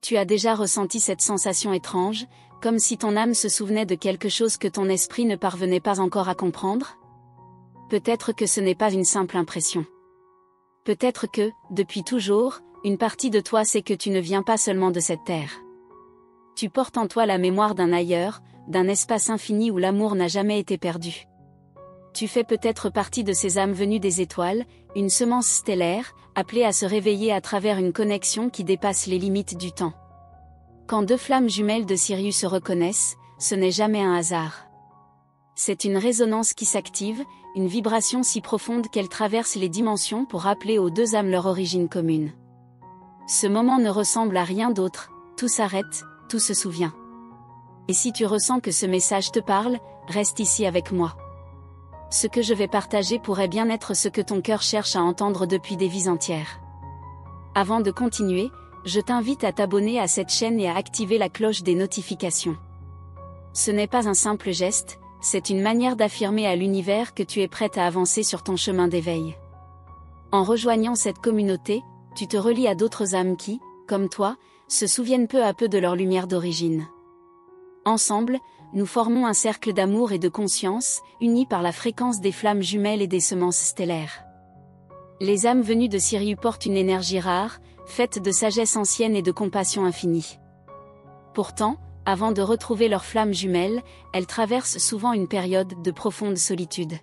Tu as déjà ressenti cette sensation étrange, comme si ton âme se souvenait de quelque chose que ton esprit ne parvenait pas encore à comprendre? Peut-être que ce n'est pas une simple impression. Peut-être que, depuis toujours, une partie de toi sait que tu ne viens pas seulement de cette terre. Tu portes en toi la mémoire d'un ailleurs, d'un espace infini où l'amour n'a jamais été perdu. Tu fais peut-être partie de ces âmes venues des étoiles, une semence stellaire, appelée à se réveiller à travers une connexion qui dépasse les limites du temps. Quand deux flammes jumelles de Sirius se reconnaissent, ce n'est jamais un hasard. C'est une résonance qui s'active, une vibration si profonde qu'elle traverse les dimensions pour rappeler aux deux âmes leur origine commune. Ce moment ne ressemble à rien d'autre, tout s'arrête, tout se souvient. Et si tu ressens que ce message te parle, reste ici avec moi. Ce que je vais partager pourrait bien être ce que ton cœur cherche à entendre depuis des vies entières. Avant de continuer, je t'invite à t'abonner à cette chaîne et à activer la cloche des notifications. Ce n'est pas un simple geste, c'est une manière d'affirmer à l'univers que tu es prête à avancer sur ton chemin d'éveil. En rejoignant cette communauté, tu te relis à d'autres âmes qui, comme toi, se souviennent peu à peu de leur lumière d'origine. Ensemble, nous formons un cercle d'amour et de conscience, unis par la fréquence des flammes jumelles et des semences stellaires. Les âmes venues de Sirius portent une énergie rare, faite de sagesse ancienne et de compassion infinie. Pourtant, avant de retrouver leurs flammes jumelles, elles traversent souvent une période de profonde solitude.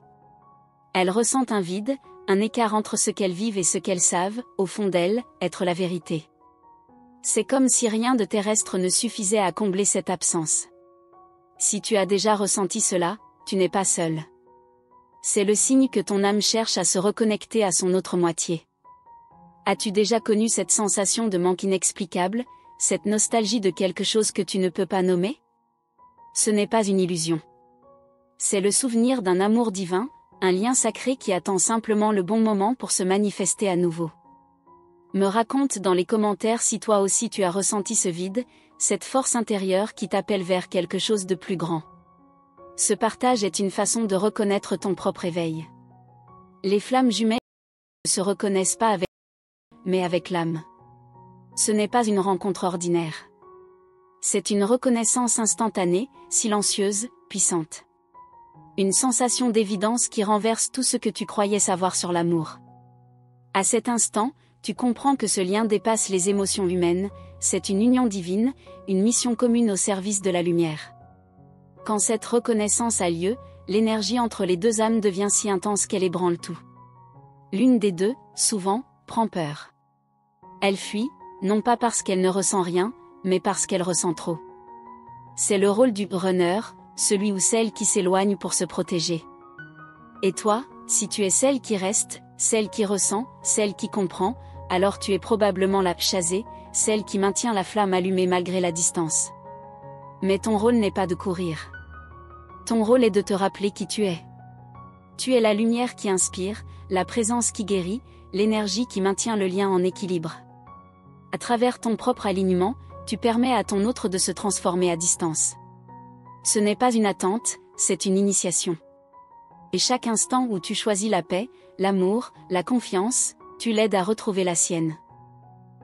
Elles ressentent un vide, un écart entre ce qu'elles vivent et ce qu'elles savent, au fond d'elles, être la vérité. C'est comme si rien de terrestre ne suffisait à combler cette absence. Si tu as déjà ressenti cela, tu n'es pas seul. C'est le signe que ton âme cherche à se reconnecter à son autre moitié. As-tu déjà connu cette sensation de manque inexplicable, cette nostalgie de quelque chose que tu ne peux pas nommer? Ce n'est pas une illusion. C'est le souvenir d'un amour divin, un lien sacré qui attend simplement le bon moment pour se manifester à nouveau. Me raconte dans les commentaires si toi aussi tu as ressenti ce vide, cette force intérieure qui t'appelle vers quelque chose de plus grand. Ce partage est une façon de reconnaître ton propre éveil. Les flammes jumelles ne se reconnaissent pas avec mais avec l'âme. Ce n'est pas une rencontre ordinaire. C'est une reconnaissance instantanée, silencieuse, puissante. Une sensation d'évidence qui renverse tout ce que tu croyais savoir sur l'amour. À cet instant, tu comprends que ce lien dépasse les émotions humaines, c'est une union divine, une mission commune au service de la lumière. Quand cette reconnaissance a lieu, l'énergie entre les deux âmes devient si intense qu'elle ébranle tout. L'une des deux, souvent, prend peur. Elle fuit, non pas parce qu'elle ne ressent rien, mais parce qu'elle ressent trop. C'est le rôle du runner, celui ou celle qui s'éloigne pour se protéger. Et toi, si tu es celle qui reste, celle qui ressent, celle qui comprend, alors tu es probablement la chasée, celle qui maintient la flamme allumée malgré la distance. Mais ton rôle n'est pas de courir. Ton rôle est de te rappeler qui tu es. Tu es la lumière qui inspire, la présence qui guérit, l'énergie qui maintient le lien en équilibre. À travers ton propre alignement, tu permets à ton autre de se transformer à distance. Ce n'est pas une attente, c'est une initiation. Et chaque instant où tu choisis la paix, l'amour, la confiance, tu l'aides à retrouver la sienne.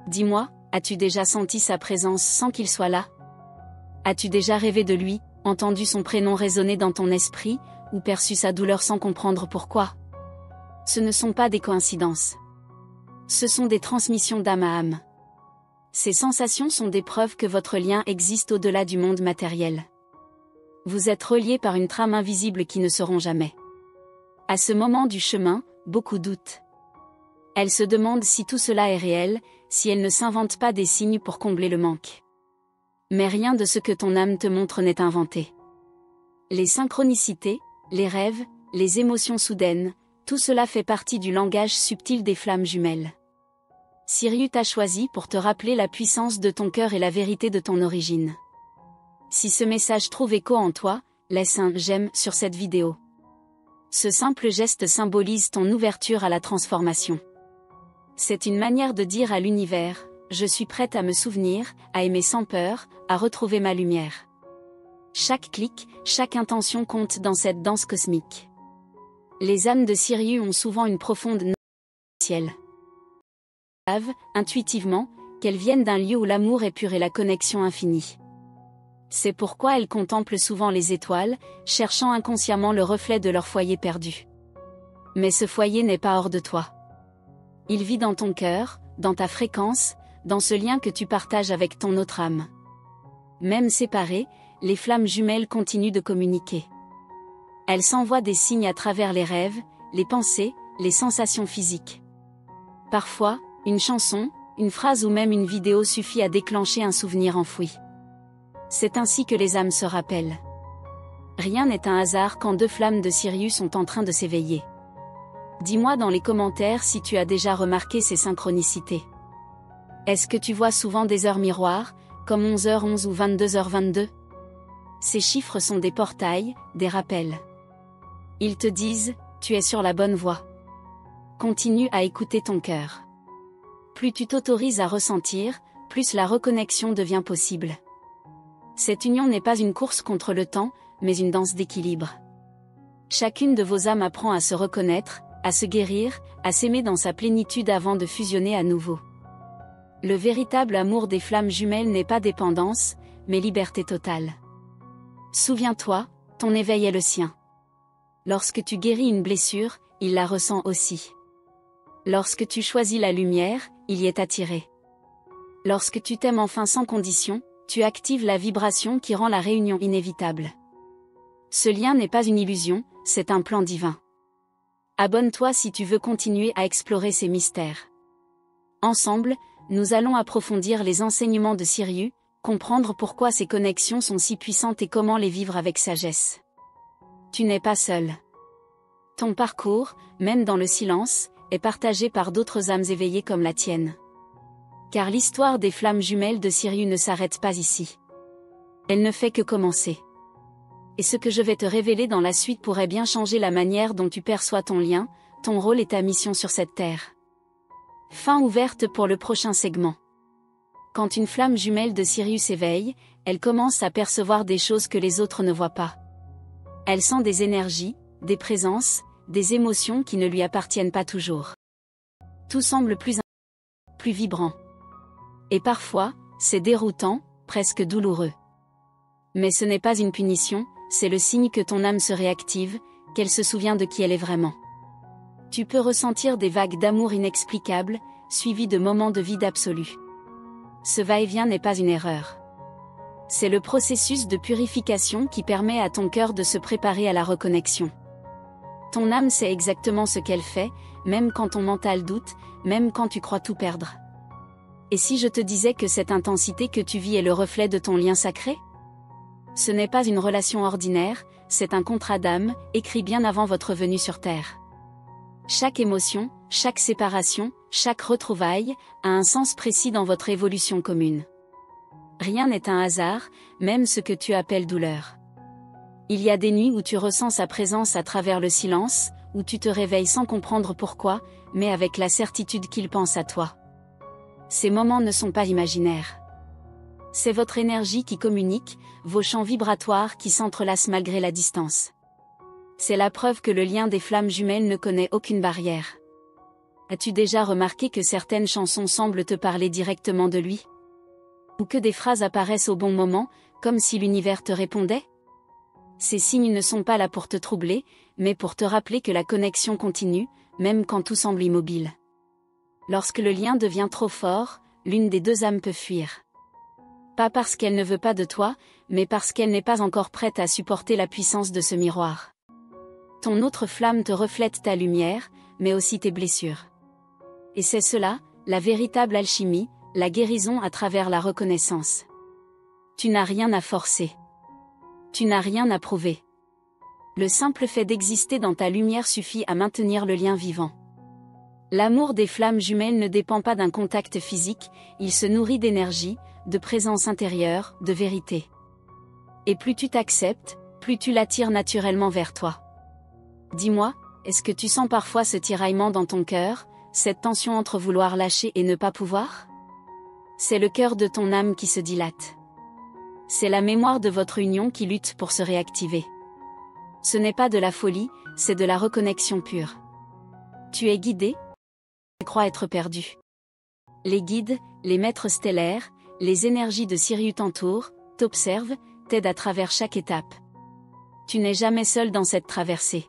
Dis-moi, as-tu déjà senti sa présence sans qu'il soit là? As-tu déjà rêvé de lui, entendu son prénom résonner dans ton esprit, ou perçu sa douleur sans comprendre pourquoi? Ce ne sont pas des coïncidences. Ce sont des transmissions d'âme à âme. Ces sensations sont des preuves que votre lien existe au-delà du monde matériel. Vous êtes reliés par une trame invisible qui ne seront jamais. À ce moment du chemin, beaucoup doutent. Elles se demandent si tout cela est réel, si elles ne s'inventent pas des signes pour combler le manque. Mais rien de ce que ton âme te montre n'est inventé. Les synchronicités, les rêves, les émotions soudaines, tout cela fait partie du langage subtil des flammes jumelles. Sirius t'a choisi pour te rappeler la puissance de ton cœur et la vérité de ton origine. Si ce message trouve écho en toi, laisse un j'aime sur cette vidéo. Ce simple geste symbolise ton ouverture à la transformation. C'est une manière de dire à l'univers, je suis prête à me souvenir, à aimer sans peur, à retrouver ma lumière. Chaque clic, chaque intention compte dans cette danse cosmique. Les âmes de Sirius ont souvent une profonde ciel. Intuitivement, qu'elles viennent d'un lieu où l'amour est pur et la connexion infinie. C'est pourquoi elles contemplent souvent les étoiles, cherchant inconsciemment le reflet de leur foyer perdu. Mais ce foyer n'est pas hors de toi. Il vit dans ton cœur, dans ta fréquence, dans ce lien que tu partages avec ton autre âme. Même séparées, les flammes jumelles continuent de communiquer. Elles s'envoient des signes à travers les rêves, les pensées, les sensations physiques. Parfois, une chanson, une phrase ou même une vidéo suffit à déclencher un souvenir enfoui. C'est ainsi que les âmes se rappellent. Rien n'est un hasard quand deux flammes de Sirius sont en train de s'éveiller. Dis-moi dans les commentaires si tu as déjà remarqué ces synchronicités. Est-ce que tu vois souvent des heures miroirs, comme 11h11 ou 22h22 ? Ces chiffres sont des portails, des rappels. Ils te disent, tu es sur la bonne voie. Continue à écouter ton cœur. Plus tu t'autorises à ressentir, plus la reconnexion devient possible. Cette union n'est pas une course contre le temps, mais une danse d'équilibre. Chacune de vos âmes apprend à se reconnaître, à se guérir, à s'aimer dans sa plénitude avant de fusionner à nouveau. Le véritable amour des flammes jumelles n'est pas dépendance, mais liberté totale. Souviens-toi, ton éveil est le sien. Lorsque tu guéris une blessure, il la ressent aussi. Lorsque tu choisis la lumière, il y est attiré. Lorsque tu t'aimes enfin sans condition, tu actives la vibration qui rend la réunion inévitable. Ce lien n'est pas une illusion, c'est un plan divin. Abonne-toi si tu veux continuer à explorer ces mystères. Ensemble, nous allons approfondir les enseignements de Sirius, comprendre pourquoi ces connexions sont si puissantes et comment les vivre avec sagesse. Tu n'es pas seul. Ton parcours, même dans le silence, est partagé par d'autres âmes éveillées comme la tienne. Car l'histoire des flammes jumelles de Sirius ne s'arrête pas ici. Elle ne fait que commencer. Et ce que je vais te révéler dans la suite pourrait bien changer la manière dont tu perçois ton lien, ton rôle et ta mission sur cette terre. Fin ouverte pour le prochain segment. Quand une flamme jumelle de Sirius s'éveille, elle commence à percevoir des choses que les autres ne voient pas. Elle sent des énergies, des présences, des émotions qui ne lui appartiennent pas toujours. Tout semble plus vibrant. Et parfois, c'est déroutant, presque douloureux. Mais ce n'est pas une punition, c'est le signe que ton âme se réactive, qu'elle se souvient de qui elle est vraiment. Tu peux ressentir des vagues d'amour inexplicables, suivies de moments de vide absolu. Ce va-et-vient n'est pas une erreur. C'est le processus de purification qui permet à ton cœur de se préparer à la reconnexion. Ton âme sait exactement ce qu'elle fait, même quand ton mental doute, même quand tu crois tout perdre. Et si je te disais que cette intensité que tu vis est le reflet de ton lien sacré ? Ce n'est pas une relation ordinaire, c'est un contrat d'âme, écrit bien avant votre venue sur Terre. Chaque émotion, chaque séparation, chaque retrouvaille, a un sens précis dans votre évolution commune. Rien n'est un hasard, même ce que tu appelles douleur. Il y a des nuits où tu ressens sa présence à travers le silence, où tu te réveilles sans comprendre pourquoi, mais avec la certitude qu'il pense à toi. Ces moments ne sont pas imaginaires. C'est votre énergie qui communique, vos champs vibratoires qui s'entrelacent malgré la distance. C'est la preuve que le lien des flammes jumelles ne connaît aucune barrière. As-tu déjà remarqué que certaines chansons semblent te parler directement de lui ? Ou que des phrases apparaissent au bon moment, comme si l'univers te répondait ? Ces signes ne sont pas là pour te troubler, mais pour te rappeler que la connexion continue, même quand tout semble immobile. Lorsque le lien devient trop fort, l'une des deux âmes peut fuir. Pas parce qu'elle ne veut pas de toi, mais parce qu'elle n'est pas encore prête à supporter la puissance de ce miroir. Ton autre flamme te reflète ta lumière, mais aussi tes blessures. Et c'est cela, la véritable alchimie, la guérison à travers la reconnaissance. Tu n'as rien à forcer. Tu n'as rien à prouver. Le simple fait d'exister dans ta lumière suffit à maintenir le lien vivant. L'amour des flammes jumelles ne dépend pas d'un contact physique, il se nourrit d'énergie, de présence intérieure, de vérité. Et plus tu t'acceptes, plus tu l'attires naturellement vers toi. Dis-moi, est-ce que tu sens parfois ce tiraillement dans ton cœur, cette tension entre vouloir lâcher et ne pas pouvoir ? C'est le cœur de ton âme qui se dilate. C'est la mémoire de votre union qui lutte pour se réactiver. Ce n'est pas de la folie, c'est de la reconnexion pure. Tu es guidé ? Tu crois être perdu. Les guides, les maîtres stellaires, les énergies de Sirius t'entourent, t'observent, t'aident à travers chaque étape. Tu n'es jamais seul dans cette traversée.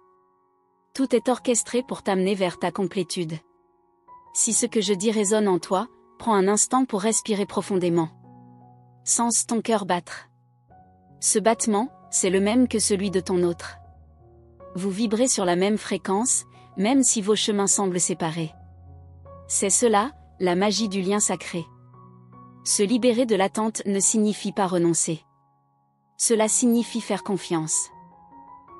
Tout est orchestré pour t'amener vers ta complétude. Si ce que je dis résonne en toi, prends un instant pour respirer profondément. Sens ton cœur battre. Ce battement, c'est le même que celui de ton autre. Vous vibrez sur la même fréquence, même si vos chemins semblent séparés. C'est cela, la magie du lien sacré. Se libérer de l'attente ne signifie pas renoncer. Cela signifie faire confiance.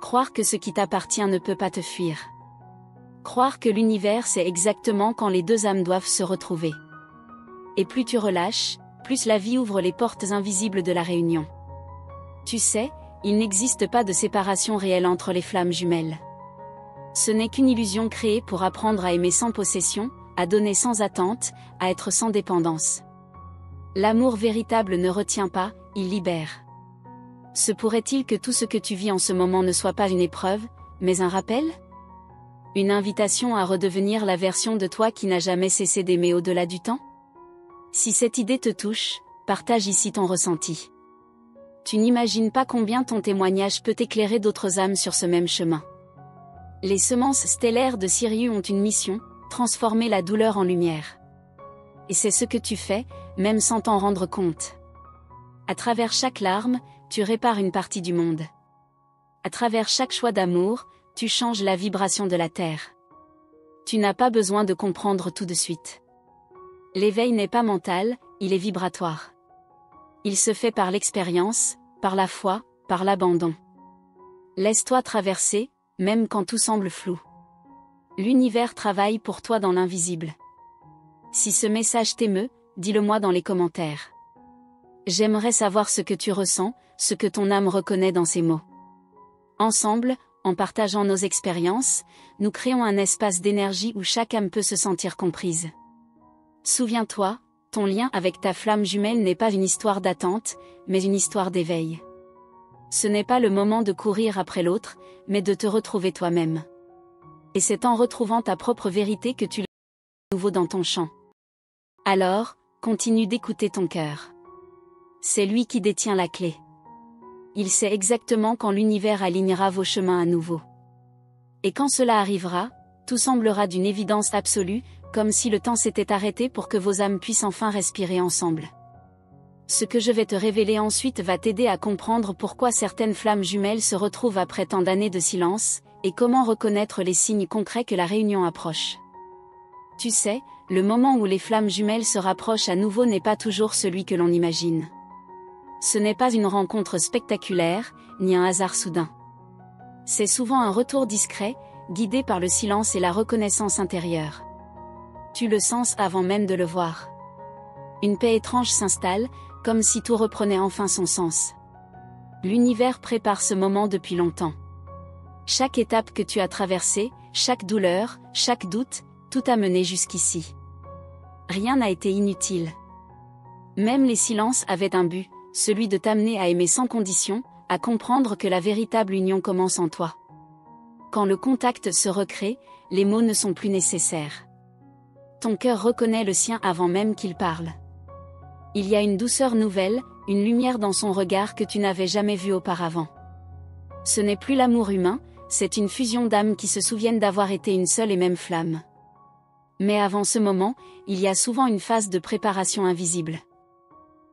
Croire que ce qui t'appartient ne peut pas te fuir. Croire que l'univers sait exactement quand les deux âmes doivent se retrouver. Et plus tu relâches, plus la vie ouvre les portes invisibles de la réunion. Tu sais, il n'existe pas de séparation réelle entre les flammes jumelles. Ce n'est qu'une illusion créée pour apprendre à aimer sans possession, à donner sans attente, à être sans dépendance. L'amour véritable ne retient pas, il libère. Se pourrait-il que tout ce que tu vis en ce moment ne soit pas une épreuve, mais un rappel ? Une invitation à redevenir la version de toi qui n'a jamais cessé d'aimer au-delà du temps ? Si cette idée te touche, partage ici ton ressenti. Tu n'imagines pas combien ton témoignage peut éclairer d'autres âmes sur ce même chemin. Les semences stellaires de Sirius ont une mission, transformer la douleur en lumière. Et c'est ce que tu fais, même sans t'en rendre compte. À travers chaque larme, tu répares une partie du monde. À travers chaque choix d'amour, tu changes la vibration de la terre. Tu n'as pas besoin de comprendre tout de suite. L'éveil n'est pas mental, il est vibratoire. Il se fait par l'expérience, par la foi, par l'abandon. Laisse-toi traverser, même quand tout semble flou. L'univers travaille pour toi dans l'invisible. Si ce message t'émeut, dis-le-moi dans les commentaires. J'aimerais savoir ce que tu ressens, ce que ton âme reconnaît dans ces mots. Ensemble, en partageant nos expériences, nous créons un espace d'énergie où chaque âme peut se sentir comprise. Souviens-toi, ton lien avec ta flamme jumelle n'est pas une histoire d'attente, mais une histoire d'éveil. Ce n'est pas le moment de courir après l'autre, mais de te retrouver toi-même. Et c'est en retrouvant ta propre vérité que tu le nouveau dans ton champ. Alors, continue d'écouter ton cœur. C'est lui qui détient la clé. Il sait exactement quand l'univers alignera vos chemins à nouveau. Et quand cela arrivera, tout semblera d'une évidence absolue, comme si le temps s'était arrêté pour que vos âmes puissent enfin respirer ensemble. Ce que je vais te révéler ensuite va t'aider à comprendre pourquoi certaines flammes jumelles se retrouvent après tant d'années de silence, et comment reconnaître les signes concrets que la réunion approche. Tu sais, le moment où les flammes jumelles se rapprochent à nouveau n'est pas toujours celui que l'on imagine. Ce n'est pas une rencontre spectaculaire, ni un hasard soudain. C'est souvent un retour discret, guidé par le silence et la reconnaissance intérieure. Tu le sens avant même de le voir. Une paix étrange s'installe, comme si tout reprenait enfin son sens. L'univers prépare ce moment depuis longtemps. Chaque étape que tu as traversée, chaque douleur, chaque doute, tout a mené jusqu'ici. Rien n'a été inutile. Même les silences avaient un but, celui de t'amener à aimer sans condition, à comprendre que la véritable union commence en toi. Quand le contact se recrée, les mots ne sont plus nécessaires. Ton cœur reconnaît le sien avant même qu'il parle. Il y a une douceur nouvelle, une lumière dans son regard que tu n'avais jamais vue auparavant. Ce n'est plus l'amour humain, c'est une fusion d'âmes qui se souviennent d'avoir été une seule et même flamme. Mais avant ce moment, il y a souvent une phase de préparation invisible.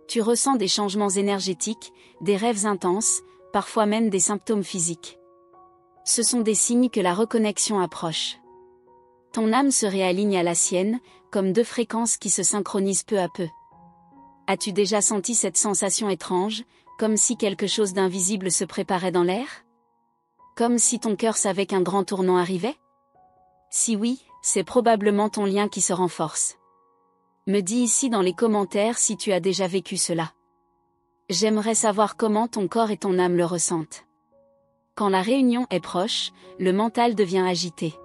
Tu ressens des changements énergétiques, des rêves intenses, parfois même des symptômes physiques. Ce sont des signes que la reconnexion approche. Ton âme se réaligne à la sienne, comme deux fréquences qui se synchronisent peu à peu. As-tu déjà senti cette sensation étrange, comme si quelque chose d'invisible se préparait dans l'air ? Comme si ton cœur savait qu'un grand tournant arrivait ? Si oui, c'est probablement ton lien qui se renforce. Me dis ici dans les commentaires si tu as déjà vécu cela. J'aimerais savoir comment ton corps et ton âme le ressentent. Quand la réunion est proche, le mental devient agité.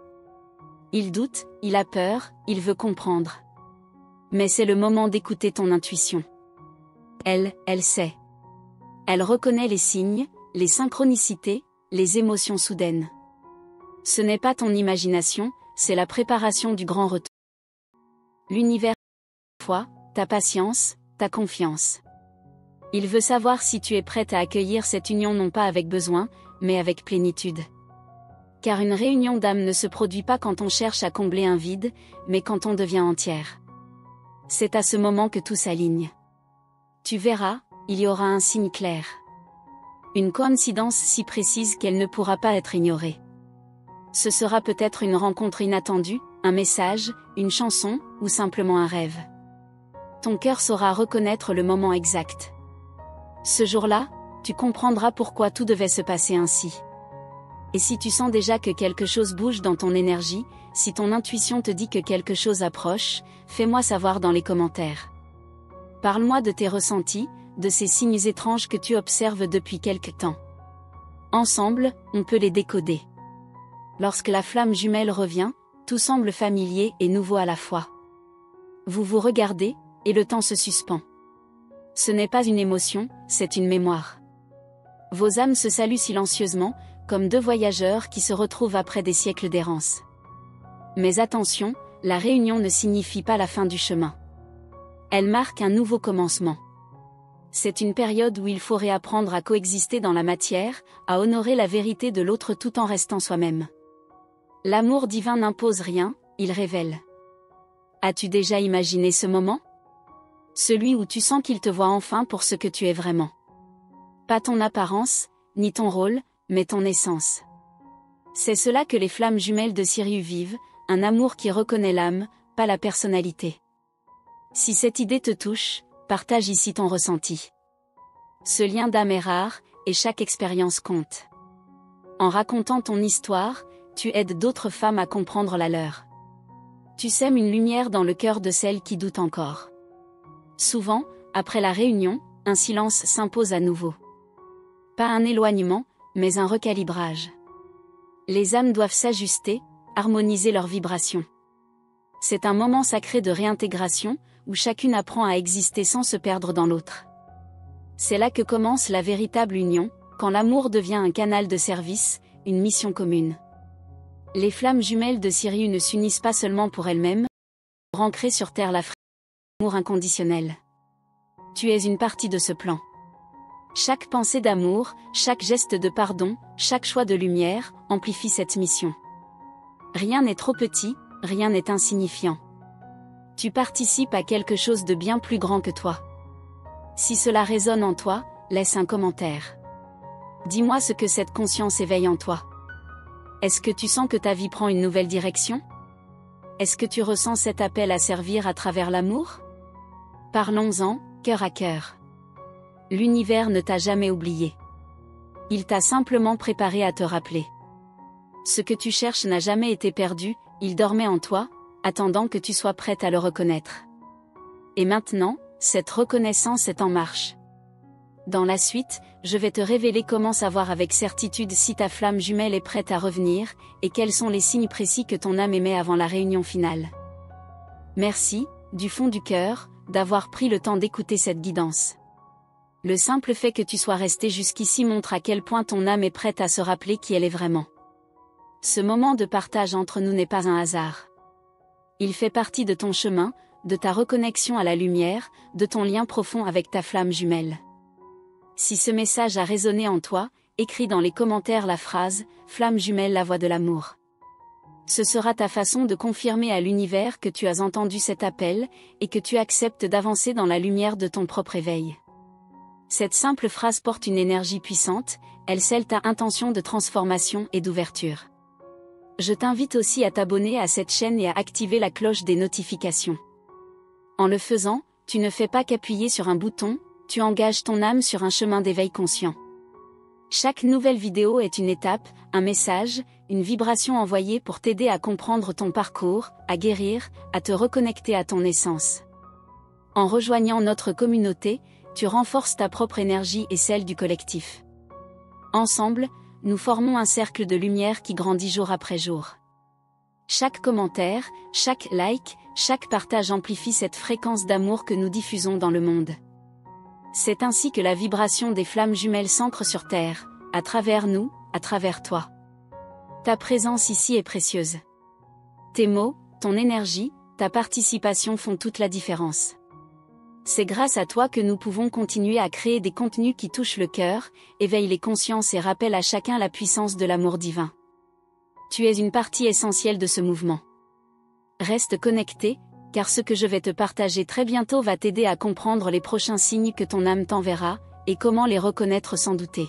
Il doute, il a peur, il veut comprendre. Mais c'est le moment d'écouter ton intuition. Elle sait. Elle reconnaît les signes, les synchronicités, les émotions soudaines. Ce n'est pas ton imagination, c'est la préparation du grand retour. L'univers foi, ta patience, ta confiance. Il veut savoir si tu es prête à accueillir cette union non pas avec besoin, mais avec plénitude. Car une réunion d'âme ne se produit pas quand on cherche à combler un vide, mais quand on devient entière. C'est à ce moment que tout s'aligne. Tu verras, il y aura un signe clair. Une coïncidence si précise qu'elle ne pourra pas être ignorée. Ce sera peut-être une rencontre inattendue, un message, une chanson, ou simplement un rêve. Ton cœur saura reconnaître le moment exact. Ce jour-là, tu comprendras pourquoi tout devait se passer ainsi. Et si tu sens déjà que quelque chose bouge dans ton énergie, si ton intuition te dit que quelque chose approche, fais-moi savoir dans les commentaires. Parle-moi de tes ressentis, de ces signes étranges que tu observes depuis quelque temps. Ensemble, on peut les décoder. Lorsque la flamme jumelle revient, tout semble familier et nouveau à la fois. Vous vous regardez, et le temps se suspend. Ce n'est pas une émotion, c'est une mémoire. Vos âmes se saluent silencieusement, comme deux voyageurs qui se retrouvent après des siècles d'errance. Mais attention, la réunion ne signifie pas la fin du chemin. Elle marque un nouveau commencement. C'est une période où il faut réapprendre à coexister dans la matière, à honorer la vérité de l'autre tout en restant soi-même. L'amour divin n'impose rien, il révèle. As-tu déjà imaginé ce moment ? Celui où tu sens qu'il te voit enfin pour ce que tu es vraiment. Pas ton apparence, ni ton rôle, mais ton essence. C'est cela que les flammes jumelles de Sirius vivent, un amour qui reconnaît l'âme, pas la personnalité. Si cette idée te touche, partage ici ton ressenti. Ce lien d'âme est rare, et chaque expérience compte. En racontant ton histoire, tu aides d'autres femmes à comprendre la leur. Tu sèmes une lumière dans le cœur de celles qui doutent encore. Souvent, après la réunion, un silence s'impose à nouveau. Pas un éloignement, mais un recalibrage. Les âmes doivent s'ajuster, harmoniser leurs vibrations. C'est un moment sacré de réintégration, où chacune apprend à exister sans se perdre dans l'autre. C'est là que commence la véritable union, quand l'amour devient un canal de service, une mission commune. Les flammes jumelles de Sirius ne s'unissent pas seulement pour elles-mêmes, pour ancrer sur terre la l'amour inconditionnel. Tu es une partie de ce plan. Chaque pensée d'amour, chaque geste de pardon, chaque choix de lumière, amplifie cette mission. Rien n'est trop petit, rien n'est insignifiant. Tu participes à quelque chose de bien plus grand que toi. Si cela résonne en toi, laisse un commentaire. Dis-moi ce que cette conscience éveille en toi. Est-ce que tu sens que ta vie prend une nouvelle direction ? Est-ce que tu ressens cet appel à servir à travers l'amour ? Parlons-en, cœur à cœur. L'univers ne t'a jamais oublié. Il t'a simplement préparé à te rappeler. Ce que tu cherches n'a jamais été perdu, il dormait en toi, attendant que tu sois prête à le reconnaître. Et maintenant, cette reconnaissance est en marche. Dans la suite, je vais te révéler comment savoir avec certitude si ta flamme jumelle est prête à revenir, et quels sont les signes précis que ton âme émet avant la réunion finale. Merci, du fond du cœur, d'avoir pris le temps d'écouter cette guidance. Le simple fait que tu sois resté jusqu'ici montre à quel point ton âme est prête à se rappeler qui elle est vraiment. Ce moment de partage entre nous n'est pas un hasard. Il fait partie de ton chemin, de ta reconnexion à la lumière, de ton lien profond avec ta flamme jumelle. Si ce message a résonné en toi, écris dans les commentaires la phrase « Flamme jumelle, la voix de l'amour ». Ce sera ta façon de confirmer à l'univers que tu as entendu cet appel, et que tu acceptes d'avancer dans la lumière de ton propre éveil. Cette simple phrase porte une énergie puissante, elle scelle ta intention de transformation et d'ouverture. Je t'invite aussi à t'abonner à cette chaîne et à activer la cloche des notifications. En le faisant, tu ne fais pas qu'appuyer sur un bouton, tu engages ton âme sur un chemin d'éveil conscient. Chaque nouvelle vidéo est une étape, un message, une vibration envoyée pour t'aider à comprendre ton parcours, à guérir, à te reconnecter à ton essence. En rejoignant notre communauté, tu renforces ta propre énergie et celle du collectif. Ensemble, nous formons un cercle de lumière qui grandit jour après jour. Chaque commentaire, chaque like, chaque partage amplifie cette fréquence d'amour que nous diffusons dans le monde. C'est ainsi que la vibration des flammes jumelles s'ancre sur Terre, à travers nous, à travers toi. Ta présence ici est précieuse. Tes mots, ton énergie, ta participation font toute la différence. C'est grâce à toi que nous pouvons continuer à créer des contenus qui touchent le cœur, éveillent les consciences et rappellent à chacun la puissance de l'amour divin. Tu es une partie essentielle de ce mouvement. Reste connecté, car ce que je vais te partager très bientôt va t'aider à comprendre les prochains signes que ton âme t'enverra, et comment les reconnaître sans douter.